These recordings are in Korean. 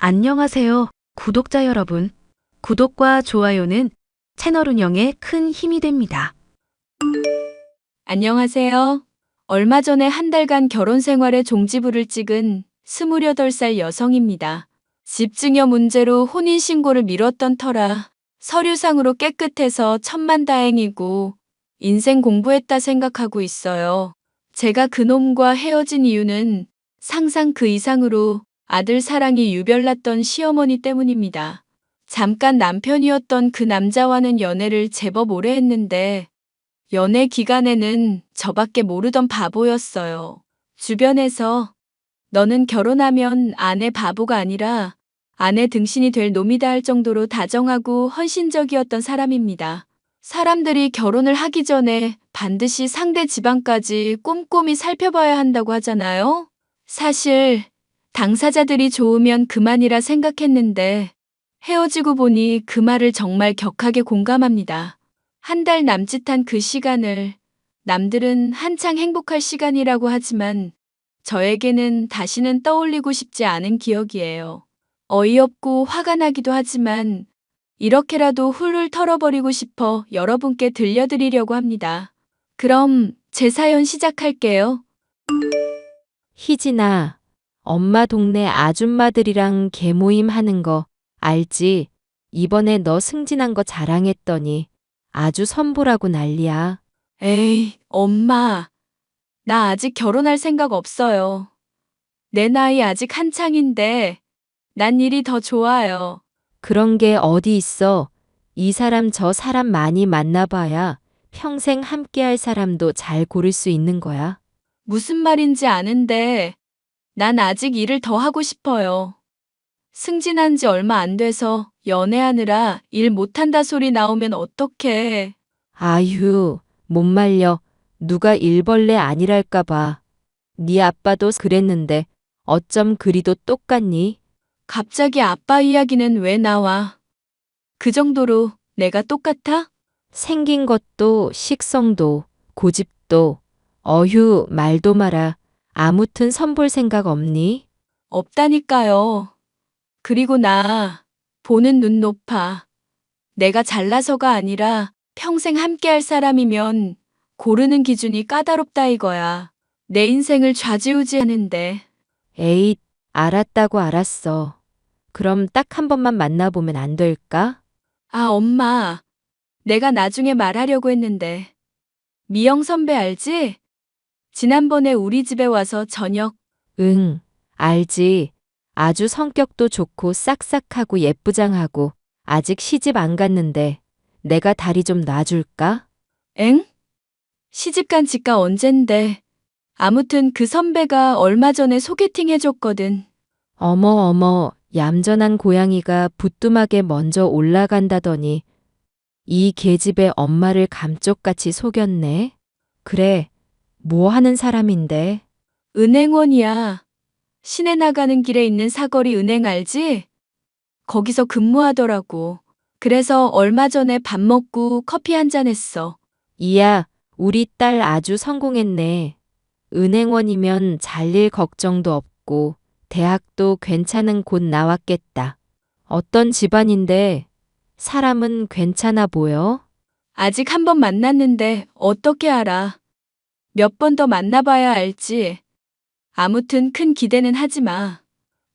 안녕하세요, 구독자 여러분. 구독과 좋아요는 채널 운영에 큰 힘이 됩니다. 안녕하세요. 얼마 전에 한 달간 결혼 생활에 종지부를 찍은 28살 여성입니다. 집증여 문제로 혼인신고를 미뤘던 터라 서류상으로 깨끗해서 천만다행이고 인생 공부했다 생각하고 있어요. 제가 그놈과 헤어진 이유는 상상 그 이상으로 아들 사랑이 유별났던 시어머니 때문입니다. 잠깐 남편이었던 그 남자와는 연애를 제법 오래 했는데 연애 기간에는 저밖에 모르던 바보였어요. 주변에서 너는 결혼하면 아내 바보가 아니라 아내 등신이 될 놈이다 할 정도로 다정하고 헌신적이었던 사람입니다. 사람들이 결혼을 하기 전에 반드시 상대 집안까지 꼼꼼히 살펴봐야 한다고 하잖아요. 사실 당사자들이 좋으면 그만이라 생각했는데 헤어지고 보니 그 말을 정말 격하게 공감합니다. 한 달 남짓한 그 시간을 남들은 한창 행복할 시간이라고 하지만 저에게는 다시는 떠올리고 싶지 않은 기억이에요. 어이없고 화가 나기도 하지만 이렇게라도 훌훌 털어버리고 싶어 여러분께 들려드리려고 합니다. 그럼 제 사연 시작할게요. 희진아, 엄마 동네 아줌마들이랑 개모임 하는 거 알지? 이번에 너 승진한 거 자랑했더니 아주 선보라고 난리야. 에이, 엄마. 나 아직 결혼할 생각 없어요. 내 나이 아직 한창인데 난 일이 더 좋아요. 그런 게 어디 있어? 이 사람 저 사람 많이 만나봐야 평생 함께할 사람도 잘 고를 수 있는 거야. 무슨 말인지 아는데 난 아직 일을 더 하고 싶어요. 승진한 지 얼마 안 돼서 연애하느라 일 못한다 소리 나오면 어떡해. 아휴, 못 말려. 누가 일벌레 아니랄까 봐. 네 아빠도 그랬는데 어쩜 그리도 똑같니? 갑자기 아빠 이야기는 왜 나와? 그 정도로 내가 똑같아? 생긴 것도 식성도 고집도 어휴 말도 마라. 아무튼 선볼 생각 없니? 없다니까요. 그리고 나 보는 눈 높아. 내가 잘나서가 아니라 평생 함께할 사람이면 고르는 기준이 까다롭다 이거야. 내 인생을 좌지우지하는데. 에잇, 알았다고 알았어. 그럼 딱 한 번만 만나보면 안 될까? 아, 엄마. 내가 나중에 말하려고 했는데. 미영 선배 알지? 지난번에 우리 집에 와서 저녁. 응, 알지. 아주 성격도 좋고 싹싹하고 예쁘장하고 아직 시집 안 갔는데 내가 다리 좀 놔줄까? 엥? 시집간 지가 언젠데. 아무튼 그 선배가 얼마 전에 소개팅 해줬거든. 어머 어머, 얌전한 고양이가 부뚜막에 먼저 올라간다더니 이 계집애 엄마를 감쪽같이 속였네. 그래, 뭐 하는 사람인데? 은행원이야. 시내 나가는 길에 있는 사거리 은행 알지? 거기서 근무하더라고. 그래서 얼마 전에 밥 먹고 커피 한 잔 했어. 이야, 우리 딸 아주 성공했네. 은행원이면 잘릴 걱정도 없고 대학도 괜찮은 곳 나왔겠다. 어떤 집안인데 사람은 괜찮아 보여? 아직 한 번 만났는데 어떻게 알아? 몇 번 더 만나봐야 알지. 아무튼 큰 기대는 하지 마.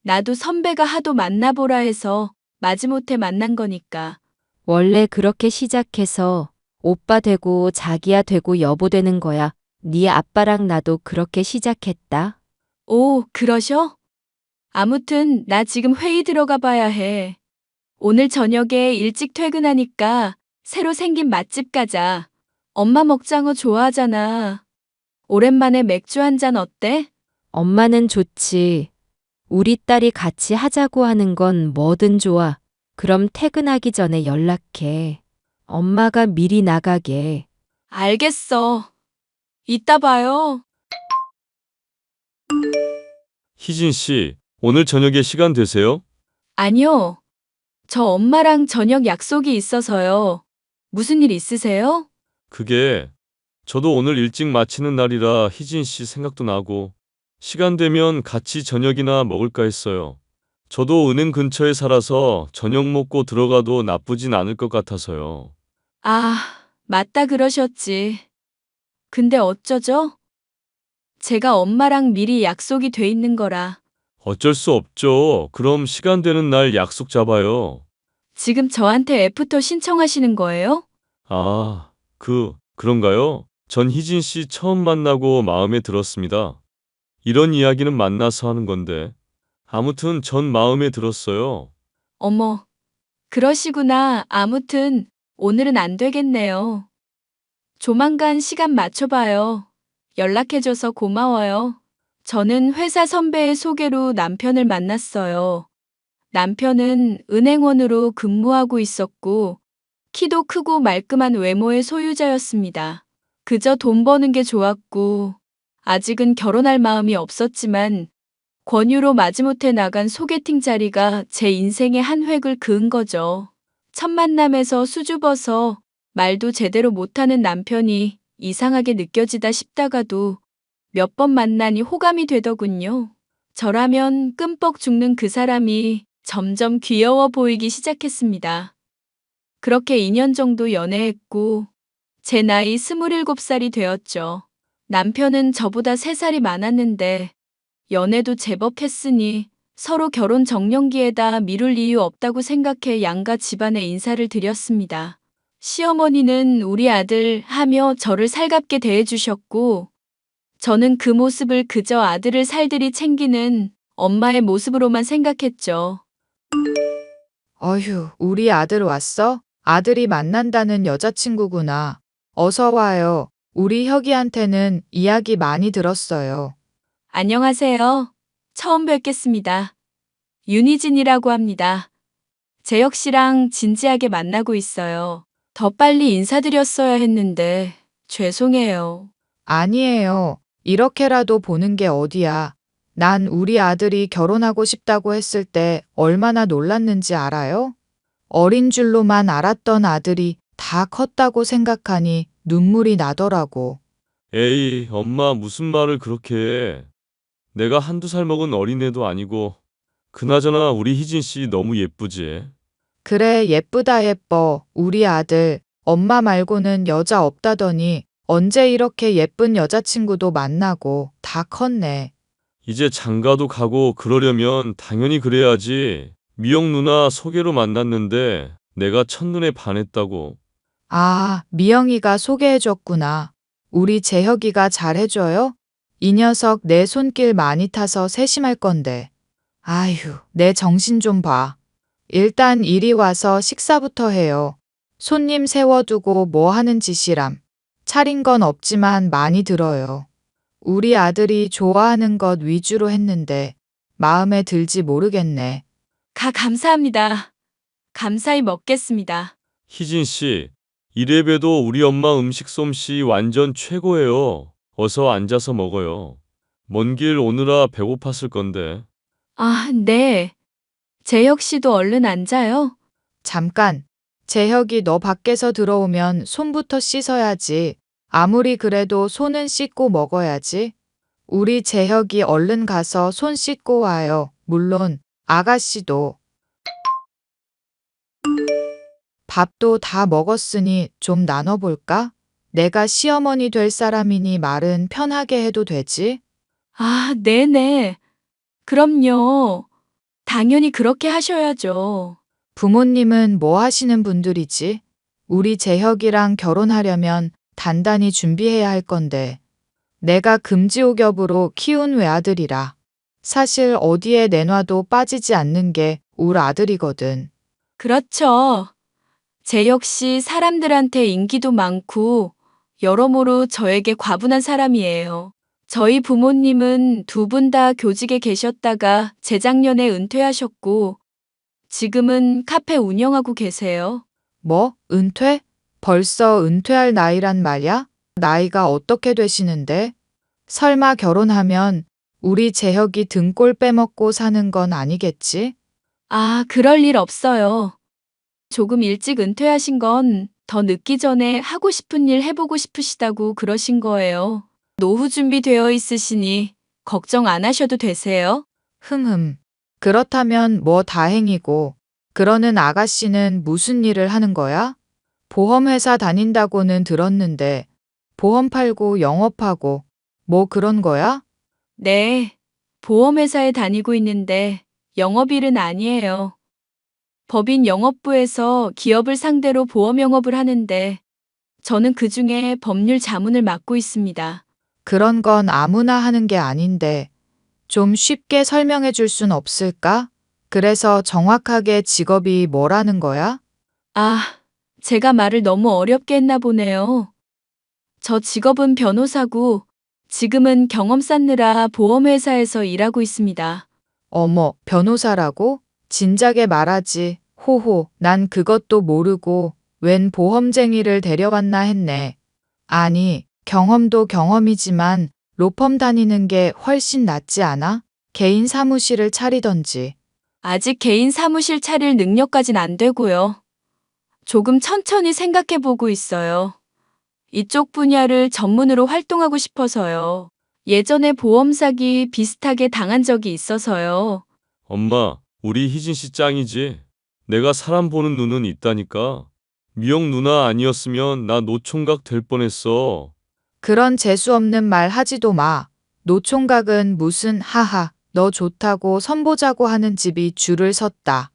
나도 선배가 하도 만나보라 해서 마지못해 만난 거니까. 원래 그렇게 시작해서 오빠 되고 자기야 되고 여보 되는 거야. 네 아빠랑 나도 그렇게 시작했다. 오, 그러셔? 아무튼 나 지금 회의 들어가 봐야 해. 오늘 저녁에 일찍 퇴근하니까 새로 생긴 맛집 가자. 엄마 먹장어 좋아하잖아. 오랜만에 맥주 한 잔 어때? 엄마는 좋지. 우리 딸이 같이 하자고 하는 건 뭐든 좋아. 그럼 퇴근하기 전에 연락해. 엄마가 미리 나가게. 알겠어. 이따 봐요. 희진 씨, 오늘 저녁에 시간 되세요? 아니요. 저 엄마랑 저녁 약속이 있어서요. 무슨 일 있으세요? 그게 저도 오늘 일찍 마치는 날이라 희진 씨 생각도 나고 시간 되면 같이 저녁이나 먹을까 했어요. 저도 은행 근처에 살아서 저녁 먹고 들어가도 나쁘진 않을 것 같아서요. 아, 맞다 그러셨지. 근데 어쩌죠? 제가 엄마랑 미리 약속이 돼 있는 거라. 어쩔 수 없죠. 그럼 시간 되는 날 약속 잡아요. 지금 저한테 애프터 신청하시는 거예요? 아, 그런가요? 전 희진 씨 처음 만나고 마음에 들었습니다. 이런 이야기는 만나서 하는 건데. 아무튼 전 마음에 들었어요. 어머, 그러시구나. 아무튼 오늘은 안 되겠네요. 조만간 시간 맞춰봐요. 연락해줘서 고마워요. 저는 회사 선배의 소개로 남편을 만났어요. 남편은 은행원으로 근무하고 있었고, 키도 크고 말끔한 외모의 소유자였습니다. 그저 돈 버는 게 좋았고, 아직은 결혼할 마음이 없었지만, 권유로 마지못해 나간 소개팅 자리가 제 인생의 한 획을 그은 거죠. 첫 만남에서 수줍어서 말도 제대로 못하는 남편이 이상하게 느껴지다 싶다가도 몇 번 만나니 호감이 되더군요. 저라면 끔뻑 죽는 그 사람이 점점 귀여워 보이기 시작했습니다. 그렇게 2년 정도 연애했고, 제 나이 27살이 되었죠. 남편은 저보다 3살이 많았는데, 연애도 제법 했으니 서로 결혼 정년기에다 미룰 이유 없다고 생각해 양가 집안에 인사를 드렸습니다. 시어머니는 우리 아들 하며 저를 살갑게 대해주셨고, 저는 그 모습을 그저 아들을 살들이 챙기는 엄마의 모습으로만 생각했죠. 어휴, 우리 아들 왔어? 아들이 만난다는 여자친구구나. 어서 와요. 우리 혁이한테는 이야기 많이 들었어요. 안녕하세요. 처음 뵙겠습니다. 윤희진이라고 합니다. 재혁 씨랑 진지하게 만나고 있어요. 더 빨리 인사드렸어야 했는데 죄송해요. 아니에요. 이렇게라도 보는 게 어디야. 난 우리 아들이 결혼하고 싶다고 했을 때 얼마나 놀랐는지 알아요? 어린 줄로만 알았던 아들이 다 컸다고 생각하니 눈물이 나더라고. 에이, 엄마 무슨 말을 그렇게 해. 내가 한두 살 먹은 어린애도 아니고. 그나저나 우리 희진 씨 너무 예쁘지. 그래, 예쁘다 예뻐. 우리 아들. 엄마 말고는 여자 없다더니 언제 이렇게 예쁜 여자친구도 만나고 다 컸네. 이제 장가도 가고 그러려면 당연히 그래야지. 미영 누나 소개로 만났는데 내가 첫눈에 반했다고. 아, 미영이가 소개해줬구나. 우리 재혁이가 잘해줘요? 이 녀석 내 손길 많이 타서 세심할 건데. 아휴, 내 정신 좀 봐. 일단 이리 와서 식사부터 해요. 손님 세워두고 뭐 하는 짓이람. 차린 건 없지만 많이 들어요. 우리 아들이 좋아하는 것 위주로 했는데 마음에 들지 모르겠네. 감사합니다. 감사히 먹겠습니다. 희진 씨, 이래봬도 우리 엄마 음식 솜씨 완전 최고예요. 어서 앉아서 먹어요. 먼 길 오느라 배고팠을 건데. 아, 네. 재혁 씨도 얼른 앉아요. 잠깐. 재혁이 너 밖에서 들어오면 손부터 씻어야지. 아무리 그래도 손은 씻고 먹어야지. 우리 재혁이 얼른 가서 손 씻고 와요. 물론 아가씨도. 밥도 다 먹었으니 좀 나눠볼까? 내가 시어머니 될 사람이니 말은 편하게 해도 되지? 아, 네네. 그럼요. 당연히 그렇게 하셔야죠. 부모님은 뭐 하시는 분들이지? 우리 재혁이랑 결혼하려면 단단히 준비해야 할 건데. 내가 금지옥엽으로 키운 외아들이라. 사실 어디에 내놔도 빠지지 않는 게 울 아들이거든. 그렇죠. 재혁 씨 사람들한테 인기도 많고 여러모로 저에게 과분한 사람이에요. 저희 부모님은 두 분 다 교직에 계셨다가 재작년에 은퇴하셨고 지금은 카페 운영하고 계세요. 뭐? 은퇴? 벌써 은퇴할 나이란 말야? 나이가 어떻게 되시는데? 설마 결혼하면 우리 재혁이 등골 빼먹고 사는 건 아니겠지? 아, 그럴 일 없어요. 조금 일찍 은퇴하신 건 더 늦기 전에 하고 싶은 일 해보고 싶으시다고 그러신 거예요. 노후 준비되어 있으시니 걱정 안 하셔도 되세요. 흠흠. 그렇다면 뭐 다행이고, 그러는 아가씨는 무슨 일을 하는 거야? 보험회사 다닌다고는 들었는데, 보험 팔고 영업하고, 뭐 그런 거야? 네, 보험회사에 다니고 있는데 영업일은 아니에요. 법인 영업부에서 기업을 상대로 보험 영업을 하는데 저는 그중에 법률 자문을 맡고 있습니다. 그런 건 아무나 하는 게 아닌데, 좀 쉽게 설명해 줄 순 없을까? 그래서 정확하게 직업이 뭐라는 거야? 아, 제가 말을 너무 어렵게 했나 보네요. 저 직업은 변호사고 지금은 경험 쌓느라 보험회사에서 일하고 있습니다. 어머, 변호사라고? 진작에 말하지. 호호, 난 그것도 모르고 웬 보험쟁이를 데려왔나 했네. 아니, 경험도 경험이지만 로펌 다니는 게 훨씬 낫지 않아? 개인 사무실을 차리던지. 아직 개인 사무실 차릴 능력까진 안 되고요. 조금 천천히 생각해 보고 있어요. 이쪽 분야를 전문으로 활동하고 싶어서요. 예전에 보험 사기 비슷하게 당한 적이 있어서요. 엄마, 우리 희진 씨 짱이지? 내가 사람 보는 눈은 있다니까. 미영 누나 아니었으면 나 노총각 될 뻔했어. 그런 재수 없는 말 하지도 마. 노총각은 무슨 하하, 너 좋다고 선보자고 하는 집이 줄을 섰다.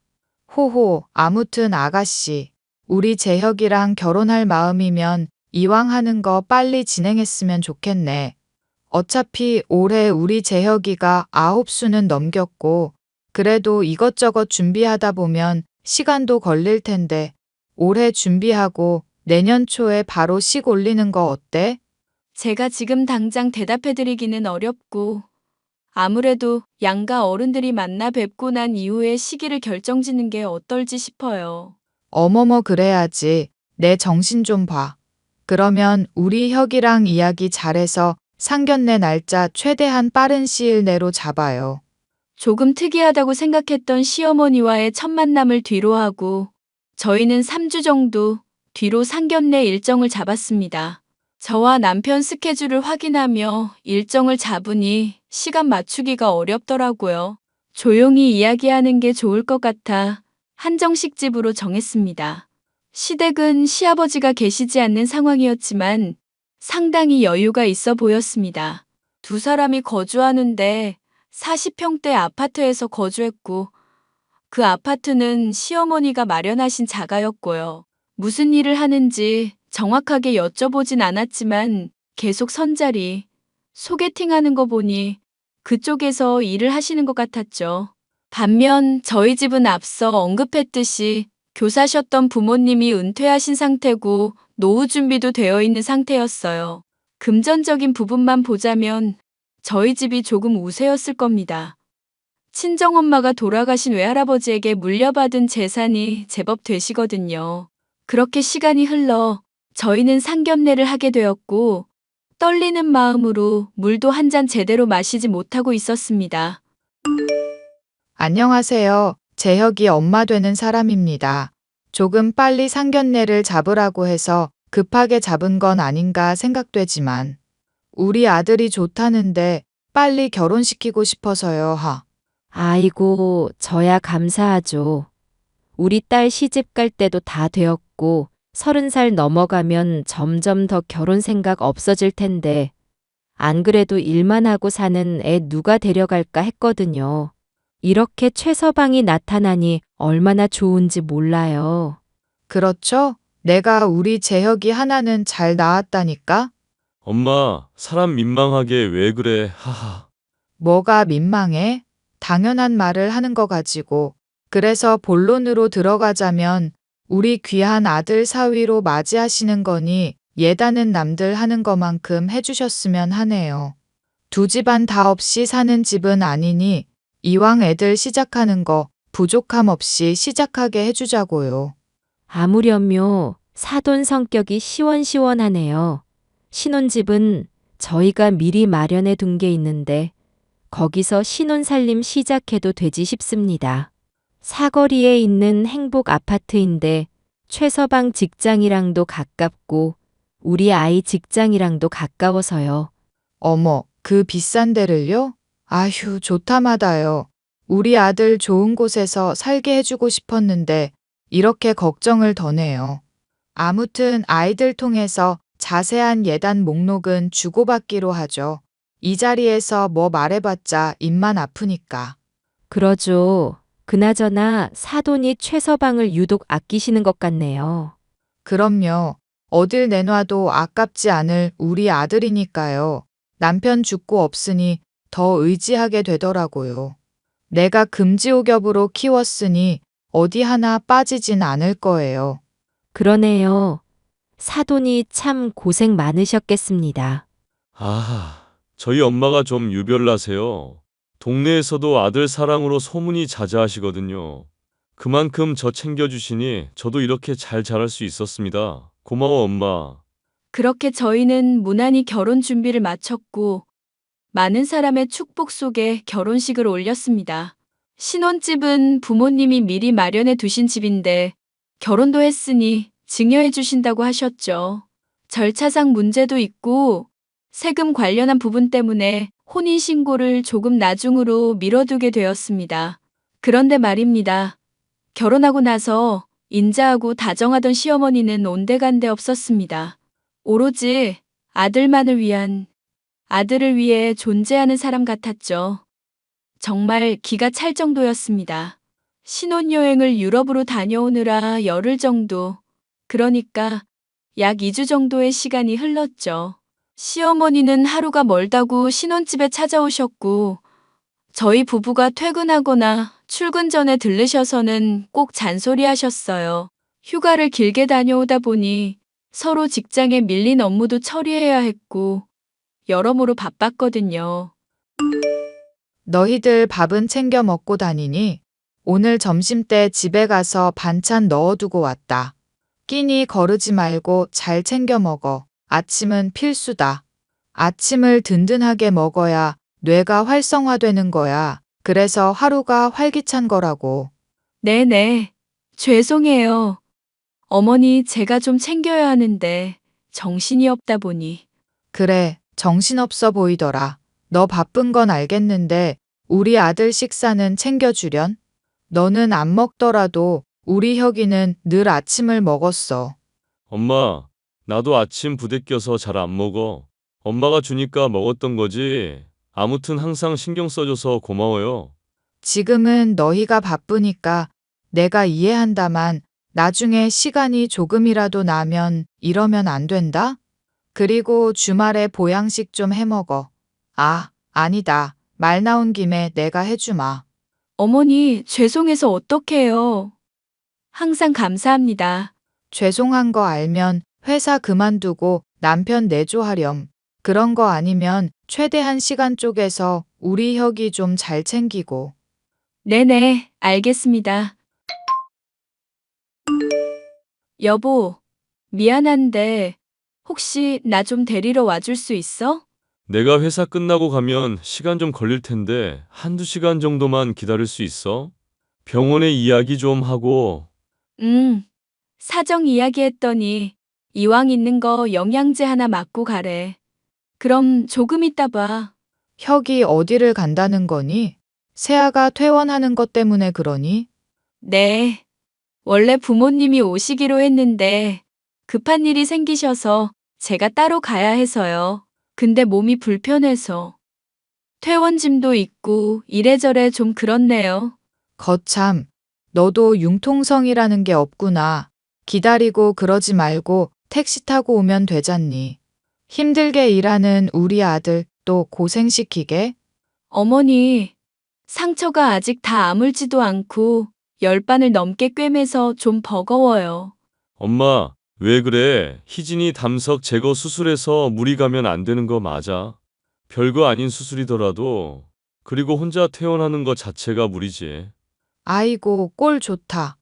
호호, 아무튼 아가씨, 우리 재혁이랑 결혼할 마음이면 이왕 하는 거 빨리 진행했으면 좋겠네. 어차피 올해 우리 재혁이가 9수는 넘겼고, 그래도 이것저것 준비하다 보면 시간도 걸릴 텐데, 올해 준비하고 내년 초에 바로 식 올리는 거 어때? 제가 지금 당장 대답해 드리기는 어렵고, 아무래도 양가 어른들이 만나 뵙고 난 이후에 시기를 결정짓는 게 어떨지 싶어요. 어머머 그래야지. 내 정신 좀 봐. 그러면 우리 혁이랑 이야기 잘해서 상견례 날짜 최대한 빠른 시일 내로 잡아요. 조금 특이하다고 생각했던 시어머니와의 첫 만남을 뒤로 하고, 저희는 3주 정도 뒤로 상견례 일정을 잡았습니다. 저와 남편 스케줄을 확인하며 일정을 잡으니 시간 맞추기가 어렵더라고요. 조용히 이야기하는 게 좋을 것 같아 한정식 집으로 정했습니다. 시댁은 시아버지가 계시지 않는 상황이었지만 상당히 여유가 있어 보였습니다. 두 사람이 거주하는데 40평대 아파트에서 거주했고 그 아파트는 시어머니가 마련하신 자가였고요. 무슨 일을 하는지 정확하게 여쭤보진 않았지만 계속 선자리, 소개팅하는 거 보니 그쪽에서 일을 하시는 것 같았죠. 반면 저희 집은 앞서 언급했듯이 교사셨던 부모님이 은퇴하신 상태고 노후 준비도 되어 있는 상태였어요. 금전적인 부분만 보자면 저희 집이 조금 우세였을 겁니다. 친정엄마가 돌아가신 외할아버지에게 물려받은 재산이 제법 되시거든요. 그렇게 시간이 흘러 저희는 상견례를 하게 되었고 떨리는 마음으로 물도 한 잔 제대로 마시지 못하고 있었습니다. 안녕하세요. 재혁이 엄마 되는 사람입니다. 조금 빨리 상견례를 잡으라고 해서 급하게 잡은 건 아닌가 생각되지만 우리 아들이 좋다는데 빨리 결혼시키고 싶어서요. 아이고, 저야 감사하죠. 우리 딸 시집 갈 때도 다 되었고, 30살 넘어가면 점점 더 결혼 생각 없어질 텐데, 안 그래도 일만 하고 사는 애 누가 데려갈까 했거든요. 이렇게 최서방이 나타나니 얼마나 좋은지 몰라요. 그렇죠? 내가 우리 재혁이 하나는 잘 나왔다니까? 엄마, 사람 민망하게 왜 그래? 하하. 뭐가 민망해? 당연한 말을 하는 거 가지고. 그래서 본론으로 들어가자면 우리 귀한 아들 사위로 맞이하시는 거니 예단은 남들 하는 것만큼 해주셨으면 하네요. 두 집안 다 없이 사는 집은 아니니 이왕 애들 시작하는 거 부족함 없이 시작하게 해주자고요. 아무렴요. 사돈 성격이 시원시원하네요. 신혼집은 저희가 미리 마련해 둔 게 있는데 거기서 신혼살림 시작해도 되지 싶습니다. 사거리에 있는 행복 아파트인데 최서방 직장이랑도 가깝고 우리 아이 직장이랑도 가까워서요. 어머, 그 비싼 데를요? 아휴, 좋다마다요. 우리 아들 좋은 곳에서 살게 해주고 싶었는데 이렇게 걱정을 더 내요. 아무튼 아이들 통해서 자세한 예단 목록은 주고받기로 하죠. 이 자리에서 뭐 말해봤자 입만 아프니까. 그러죠. 그나저나 사돈이 최서방을 유독 아끼시는 것 같네요. 그럼요. 어딜 내놔도 아깝지 않을 우리 아들이니까요. 남편 죽고 없으니 더 의지하게 되더라고요. 내가 금지옥엽으로 키웠으니 어디 하나 빠지진 않을 거예요. 그러네요. 사돈이 참 고생 많으셨겠습니다. 아, 저희 엄마가 좀 유별나세요. 동네에서도 아들 사랑으로 소문이 자자하시거든요. 그만큼 저 챙겨주시니 저도 이렇게 잘 자랄 수 있었습니다. 고마워, 엄마. 그렇게 저희는 무난히 결혼 준비를 마쳤고 많은 사람의 축복 속에 결혼식을 올렸습니다. 신혼집은 부모님이 미리 마련해 두신 집인데 결혼도 했으니 증여해 주신다고 하셨죠. 절차상 문제도 있고 세금 관련한 부분 때문에 혼인신고를 조금 나중으로 미뤄두게 되었습니다. 그런데 말입니다. 결혼하고 나서 인자하고 다정하던 시어머니는 온데간데 없었습니다. 오로지 아들만을 위한, 아들을 위해 존재하는 사람 같았죠. 정말 기가 찰 정도였습니다. 신혼여행을 유럽으로 다녀오느라 열흘 정도, 그러니까 약 2주 정도의 시간이 흘렀죠. 시어머니는 하루가 멀다고 신혼집에 찾아오셨고, 저희 부부가 퇴근하거나 출근 전에 들르셔서는 꼭 잔소리하셨어요. 휴가를 길게 다녀오다 보니 서로 직장에 밀린 업무도 처리해야 했고, 여러모로 바빴거든요. 너희들 밥은 챙겨 먹고 다니니? 오늘 점심때 집에 가서 반찬 넣어두고 왔다. 끼니 거르지 말고 잘 챙겨 먹어. 아침은 필수다. 아침을 든든하게 먹어야 뇌가 활성화되는 거야. 그래서 하루가 활기찬 거라고. 네네. 죄송해요. 어머니, 제가 좀 챙겨야 하는데 정신이 없다 보니. 그래, 정신없어 보이더라. 너 바쁜 건 알겠는데 우리 아들 식사는 챙겨주련? 너는 안 먹더라도 우리 혁이는 늘 아침을 먹었어. 엄마, 나도 아침 부대껴서 잘 안 먹어. 엄마가 주니까 먹었던 거지. 아무튼 항상 신경 써줘서 고마워요. 지금은 너희가 바쁘니까 내가 이해한다만 나중에 시간이 조금이라도 나면 이러면 안 된다? 그리고 주말에 보양식 좀 해먹어. 아, 아니다. 말 나온 김에 내가 해주마. 어머니, 죄송해서 어떡해요. 항상 감사합니다. 죄송한 거 알면 회사 그만두고 남편 내조하렴. 그런 거 아니면 최대한 시간 쪼개서 우리 혁이 좀 잘 챙기고. 네네, 알겠습니다. 여보, 미안한데 혹시 나 좀 데리러 와줄 수 있어? 내가 회사 끝나고 가면 시간 좀 걸릴 텐데 한두 시간 정도만 기다릴 수 있어? 병원에 이야기 좀 하고. 사정 이야기했더니 이왕 있는 거 영양제 하나 맞고 가래. 그럼 조금 있다 봐. 혁이 어디를 간다는 거니? 세아가 퇴원하는 것 때문에 그러니? 네. 원래 부모님이 오시기로 했는데 급한 일이 생기셔서 제가 따로 가야 해서요. 근데 몸이 불편해서. 퇴원짐도 있고 이래저래 좀 그렇네요. 거참, 너도 융통성이라는 게 없구나. 기다리고 그러지 말고 택시 타고 오면 되잖니. 힘들게 일하는 우리 아들 또 고생시키게? 어머니, 상처가 아직 다 아물지도 않고 열반을 넘게 꿰매서 좀 버거워요. 엄마, 왜 그래? 희진이 담석 제거 수술해서 무리 가면 안 되는 거 맞아. 별거 아닌 수술이더라도. 그리고 혼자 퇴원하는 거 자체가 무리지. 아이고, 꼴 좋다.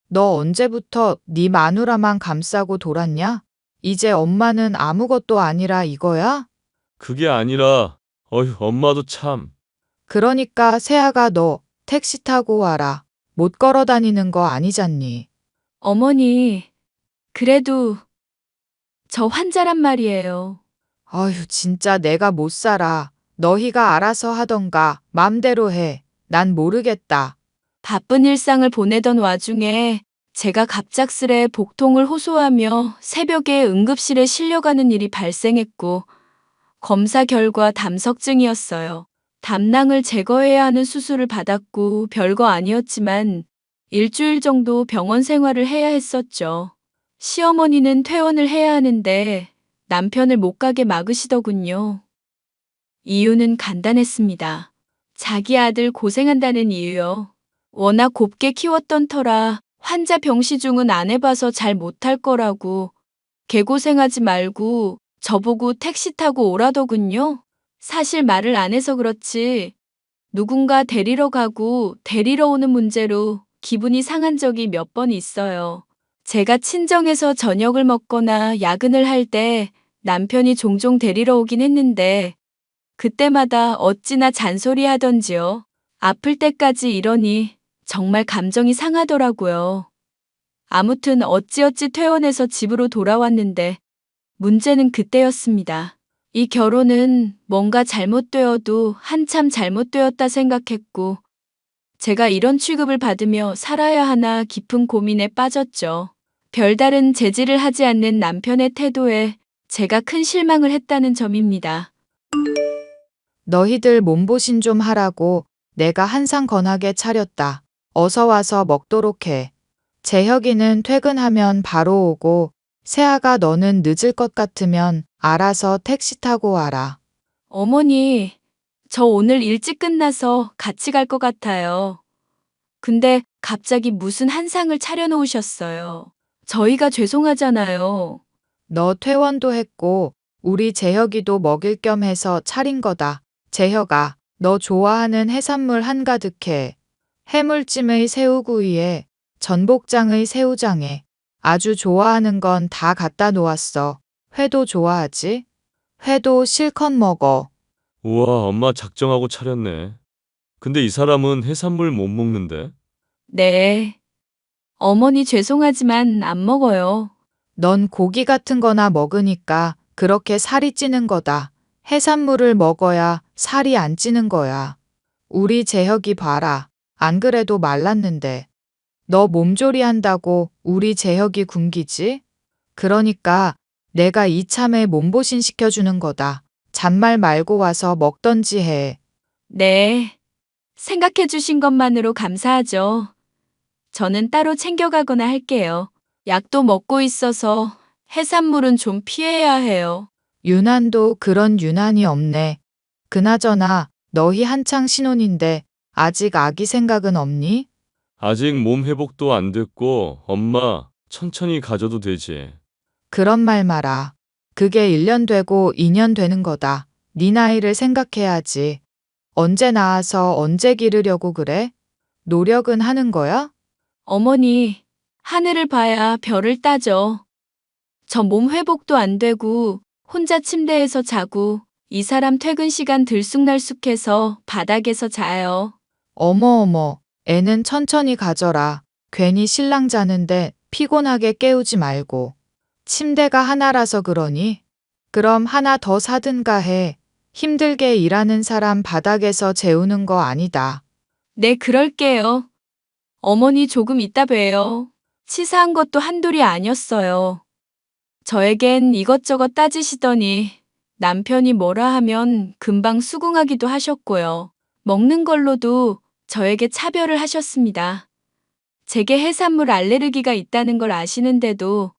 너 언제부터 네 마누라만 감싸고 돌았냐? 이제 엄마는 아무것도 아니라 이거야? 그게 아니라, 어휴, 엄마도 참. 그러니까 세아가 너 택시 타고 와라. 못 걸어 다니는 거 아니잖니. 어머니, 그래도 저 환자란 말이에요. 어휴, 진짜 내가 못 살아. 너희가 알아서 하던가 맘대로 해. 난 모르겠다. 바쁜 일상을 보내던 와중에 제가 갑작스레 복통을 호소하며 새벽에 응급실에 실려가는 일이 발생했고, 검사 결과 담석증이었어요. 담낭을 제거해야 하는 수술을 받았고 별거 아니었지만 일주일 정도 병원 생활을 해야 했었죠. 시어머니는 퇴원을 해야 하는데 남편을 못 가게 막으시더군요. 이유는 간단했습니다. 자기 아들 고생한다는 이유요. 워낙 곱게 키웠던 터라 환자 병시 중은 안 해봐서 잘 못할 거라고, 개고생하지 말고 저보고 택시 타고 오라더군요. 사실 말을 안 해서 그렇지 누군가 데리러 가고 데리러 오는 문제로 기분이 상한 적이 몇 번 있어요. 제가 친정에서 저녁을 먹거나 야근을 할 때 남편이 종종 데리러 오긴 했는데 그때마다 어찌나 잔소리 하던지요. 아플 때까지 이러니 정말 감정이 상하더라고요. 아무튼 어찌어찌 퇴원해서 집으로 돌아왔는데 문제는 그때였습니다. 이 결혼은 뭔가 잘못되어도 한참 잘못되었다 생각했고, 제가 이런 취급을 받으며 살아야 하나 깊은 고민에 빠졌죠. 별다른 제지를 하지 않는 남편의 태도에 제가 큰 실망을 했다는 점입니다. 너희들 몸보신 좀 하라고 내가 한상 건하게 차렸다. 어서 와서 먹도록 해. 재혁이는 퇴근하면 바로 오고 세아가 너는 늦을 것 같으면 알아서 택시 타고 와라. 어머니, 저 오늘 일찍 끝나서 같이 갈 것 같아요. 근데 갑자기 무슨 한상을 차려놓으셨어요. 저희가 죄송하잖아요. 너 퇴원도 했고 우리 재혁이도 먹일 겸 해서 차린 거다. 재혁아, 너 좋아하는 해산물 한가득해. 해물찜의 새우구이에 전복장의 새우장에 아주 좋아하는 건 다 갖다 놓았어. 회도 좋아하지? 회도 실컷 먹어. 우와, 엄마 작정하고 차렸네. 근데 이 사람은 해산물 못 먹는데? 네. 어머니 죄송하지만 안 먹어요. 넌 고기 같은 거나 먹으니까 그렇게 살이 찌는 거다. 해산물을 먹어야 살이 안 찌는 거야. 우리 재혁이 봐라. 안 그래도 말랐는데. 너 몸조리 한다고 우리 재혁이 굶기지? 그러니까 내가 이참에 몸보신 시켜주는 거다. 잔말 말고 와서 먹던지 해. 네. 생각해 주신 것만으로 감사하죠. 저는 따로 챙겨가거나 할게요. 약도 먹고 있어서 해산물은 좀 피해야 해요. 유난도 그런 유난이 없네. 그나저나 너희 한창 신혼인데 아직 아기 생각은 없니? 아직 몸 회복도 안 됐고, 엄마, 천천히 가져도 되지. 그런 말 마라. 그게 1년 되고 2년 되는 거다. 네 나이를 생각해야지. 언제 낳아서 언제 기르려고 그래? 노력은 하는 거야? 어머니, 하늘을 봐야 별을 따죠. 저 몸 회복도 안 되고 혼자 침대에서 자고 이 사람 퇴근 시간 들쑥날쑥해서 바닥에서 자요. 어머, 애는 천천히 가져라. 괜히 신랑 자는데 피곤하게 깨우지 말고. 침대가 하나라서 그러니? 그럼 하나 더 사든가 해. 힘들게 일하는 사람 바닥에서 재우는 거 아니다. 네, 그럴게요. 어머니 조금 이따 봬요. 치사한 것도 한둘이 아니었어요. 저에겐 이것저것 따지시더니 남편이 뭐라 하면 금방 수긍하기도 하셨고요. 먹는 걸로도 저에게 차별을 하셨습니다. 제게 해산물 알레르기가 있다는 걸 아시는데도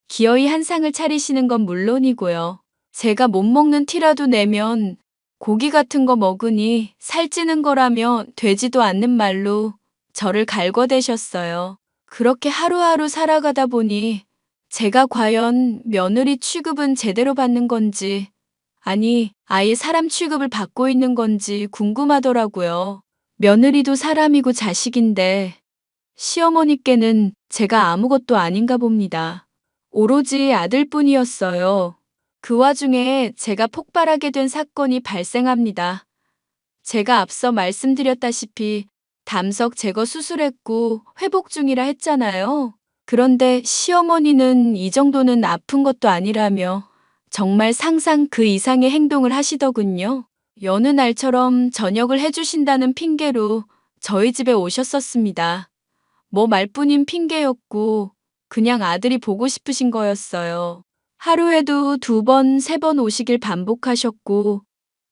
기어이 한상을 차리시는 건 물론이고요. 제가 못 먹는 티라도 내면 고기 같은 거 먹으니 살찌는 거라며 되지도 않는 말로 저를 갈궈대셨어요. 그렇게 하루하루 살아가다 보니 제가 과연 며느리 취급은 제대로 받는 건지, 아니, 아예 사람 취급을 받고 있는 건지 궁금하더라고요. 며느리도 사람이고 자식인데 시어머니께는 제가 아무것도 아닌가 봅니다. 오로지 아들뿐이었어요. 그 와중에 제가 폭발하게 된 사건이 발생합니다. 제가 앞서 말씀드렸다시피 담석 제거 수술했고 회복 중이라 했잖아요. 그런데 시어머니는 이 정도는 아픈 것도 아니라며 정말 상상 그 이상의 행동을 하시더군요. 여느 날처럼 저녁을 해주신다는 핑계로 저희 집에 오셨었습니다. 뭐 말뿐인 핑계였고 그냥 아들이 보고 싶으신 거였어요. 하루에도 2번, 3번 오시길 반복하셨고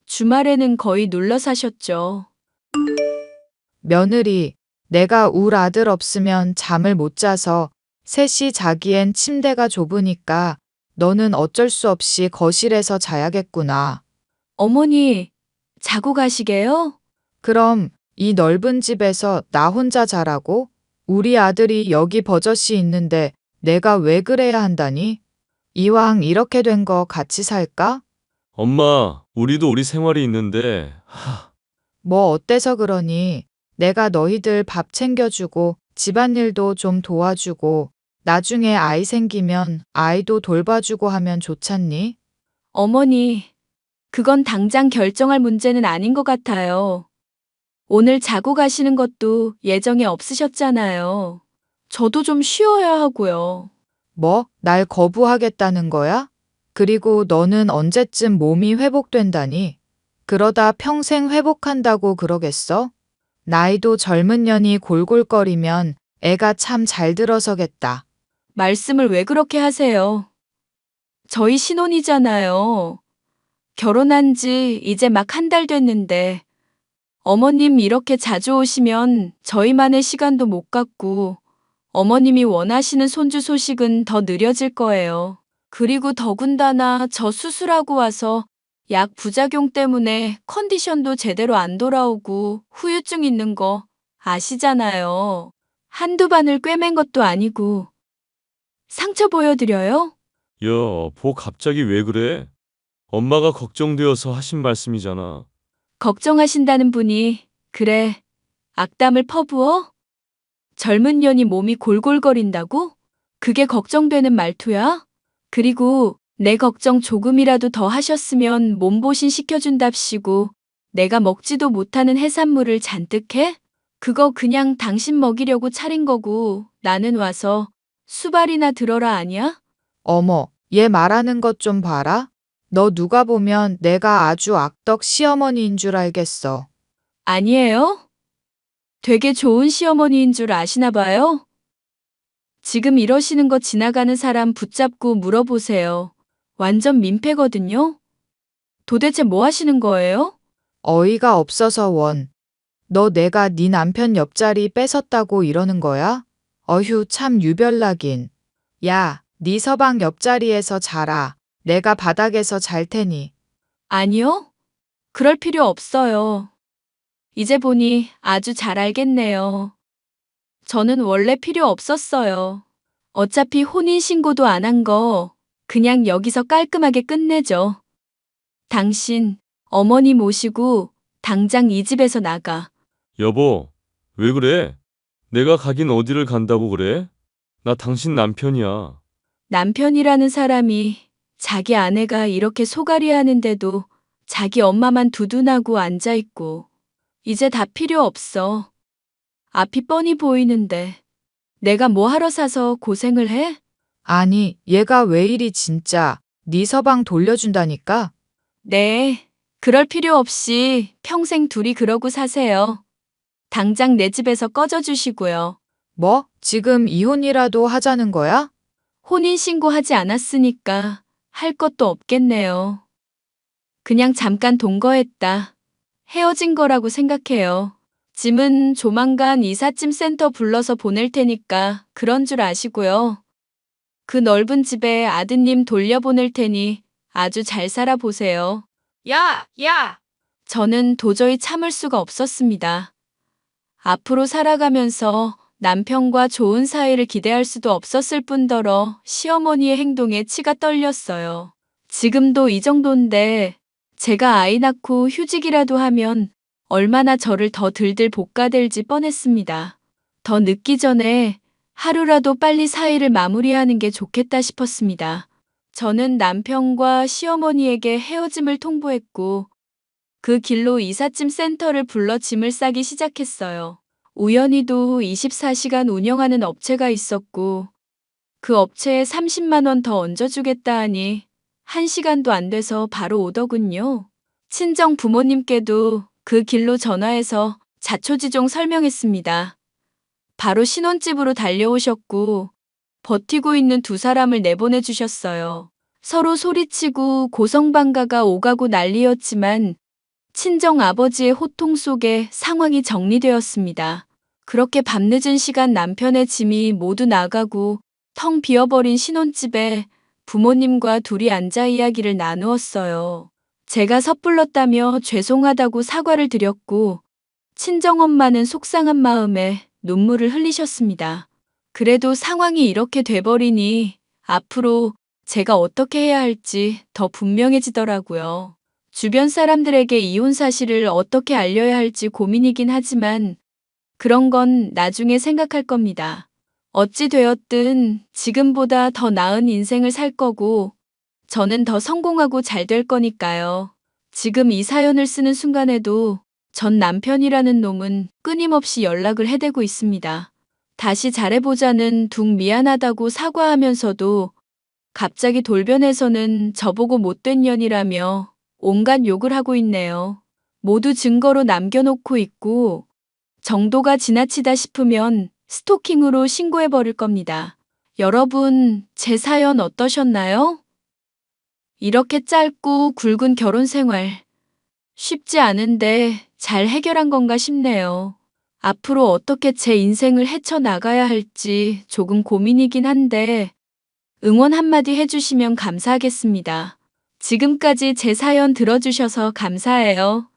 주말에는 거의 눌러 사셨죠. 며느리, 내가 울 아들 없으면 잠을 못 자서 셋이 자기엔 침대가 좁으니까 너는 어쩔 수 없이 거실에서 자야겠구나. 어머니, 자고 가시게요? 그럼 이 넓은 집에서 나 혼자 자라고? 우리 아들이 여기 버젓이 있는데 내가 왜 그래야 한다니? 이왕 이렇게 된 거 같이 살까? 엄마, 우리도 우리 생활이 있는데, 뭐 어때서 그러니? 내가 너희들 밥 챙겨주고 집안일도 좀 도와주고 나중에 아이 생기면 아이도 돌봐주고 하면 좋잖니? 어머니, 그건 당장 결정할 문제는 아닌 것 같아요. 오늘 자고 가시는 것도 예정에 없으셨잖아요. 저도 좀 쉬어야 하고요. 뭐? 날 거부하겠다는 거야? 그리고 너는 언제쯤 몸이 회복된다니? 그러다 평생 회복한다고 그러겠어? 나이도 젊은 년이 골골거리면 애가 참 잘 들어서겠다. 말씀을 왜 그렇게 하세요? 저희 신혼이잖아요. 결혼한 지 이제 막 1달 됐는데 어머님 이렇게 자주 오시면 저희만의 시간도 못 갖고 어머님이 원하시는 손주 소식은 더 느려질 거예요. 그리고 더군다나 저 수술하고 와서 약 부작용 때문에 컨디션도 제대로 안 돌아오고 후유증 있는 거 아시잖아요. 한두 바늘 꿰맨 것도 아니고 상처 보여드려요? 보 갑자기 왜 그래? 엄마가 걱정되어서 하신 말씀이잖아. 걱정하신다는 분이 그래 악담을 퍼부어? 젊은 년이 몸이 골골거린다고? 그게 걱정되는 말투야? 그리고 내 걱정 조금이라도 더 하셨으면 몸보신 시켜준답시고 내가 먹지도 못하는 해산물을 잔뜩 해? 그거 그냥 당신 먹이려고 차린 거고 나는 와서 수발이나 들어라 아니야? 어머, 얘 말하는 것 좀 봐라. 너 누가 보면 내가 아주 악덕 시어머니인 줄 알겠어. 아니에요? 되게 좋은 시어머니인 줄 아시나 봐요? 지금 이러시는 거 지나가는 사람 붙잡고 물어보세요. 완전 민폐거든요? 도대체 뭐 하시는 거예요? 어이가 없어서 원. 너 내가 네 남편 옆자리 뺏었다고 이러는 거야? 어휴, 참 유별나긴. 야, 네 서방 옆자리에서 자라. 내가 바닥에서 잘 테니. 아니요? 그럴 필요 없어요. 이제 보니 아주 잘 알겠네요. 저는 원래 필요 없었어요. 어차피 혼인신고도 안 한 거 그냥 여기서 깔끔하게 끝내죠. 당신 어머니 모시고 당장 이 집에서 나가. 여보, 왜 그래? 내가 가긴 어디를 간다고 그래? 나 당신 남편이야. 남편이라는 사람이 자기 아내가 이렇게 소갈이 하는데도 자기 엄마만 두둔하고 앉아있고 이제 다 필요 없어. 앞이 뻔히 보이는데 내가 뭐 하러 사서 고생을 해? 아니, 얘가 왜 이리 진짜. 네 서방 돌려준다니까? 네, 그럴 필요 없이 평생 둘이 그러고 사세요. 당장 내 집에서 꺼져 주시고요. 뭐? 지금 이혼이라도 하자는 거야? 혼인신고하지 않았으니까 할 것도 없겠네요. 그냥 잠깐 동거했다. 헤어진 거라고 생각해요. 짐은 조만간 이삿짐 센터 불러서 보낼 테니까 그런 줄 아시고요. 그 넓은 집에 아드님 돌려보낼 테니 아주 잘 살아보세요. 야! 저는 도저히 참을 수가 없었습니다. 앞으로 살아가면서 남편과 좋은 사이를 기대할 수도 없었을 뿐더러 시어머니의 행동에 치가 떨렸어요. 지금도 이 정도인데 제가 아이 낳고 휴직이라도 하면 얼마나 저를 더 들들 볶아댈지 뻔했습니다. 더 늦기 전에 하루라도 빨리 사이를 마무리하는 게 좋겠다 싶었습니다. 저는 남편과 시어머니에게 헤어짐을 통보했고 그 길로 이삿짐 센터를 불러 짐을 싸기 시작했어요. 우연히도 24시간 운영하는 업체가 있었고 그 업체에 30만 원 더 얹어주겠다 하니 1시간도 안 돼서 바로 오더군요. 친정 부모님께도 그 길로 전화해서 자초지종 설명했습니다. 바로 신혼집으로 달려오셨고 버티고 있는 두 사람을 내보내 주셨어요. 서로 소리치고 고성방가가 오가고 난리였지만 친정 아버지의 호통 속에 상황이 정리되었습니다. 그렇게 밤늦은 시간 남편의 짐이 모두 나가고 텅 비어버린 신혼집에 부모님과 둘이 앉아 이야기를 나누었어요. 제가 섣불렀다며 죄송하다고 사과를 드렸고 친정엄마는 속상한 마음에 눈물을 흘리셨습니다. 그래도 상황이 이렇게 돼버리니 앞으로 제가 어떻게 해야 할지 더 분명해지더라고요. 주변 사람들에게 이혼 사실을 어떻게 알려야 할지 고민이긴 하지만 그런 건 나중에 생각할 겁니다. 어찌 되었든 지금보다 더 나은 인생을 살 거고 저는 더 성공하고 잘 될 거니까요. 지금 이 사연을 쓰는 순간에도 전 남편이라는 놈은 끊임없이 연락을 해대고 있습니다. 다시 잘해보자는 둥 미안하다고 사과하면서도 갑자기 돌변해서는 저보고 못된 년이라며 온갖 욕을 하고 있네요. 모두 증거로 남겨놓고 있고 정도가 지나치다 싶으면 스토킹으로 신고해버릴 겁니다. 여러분, 제 사연 어떠셨나요? 이렇게 짧고 굵은 결혼 생활 쉽지 않은데 잘 해결한 건가 싶네요. 앞으로 어떻게 제 인생을 헤쳐나가야 할지 조금 고민이긴 한데 응원 한마디 해주시면 감사하겠습니다. 지금까지 제 사연 들어주셔서 감사해요.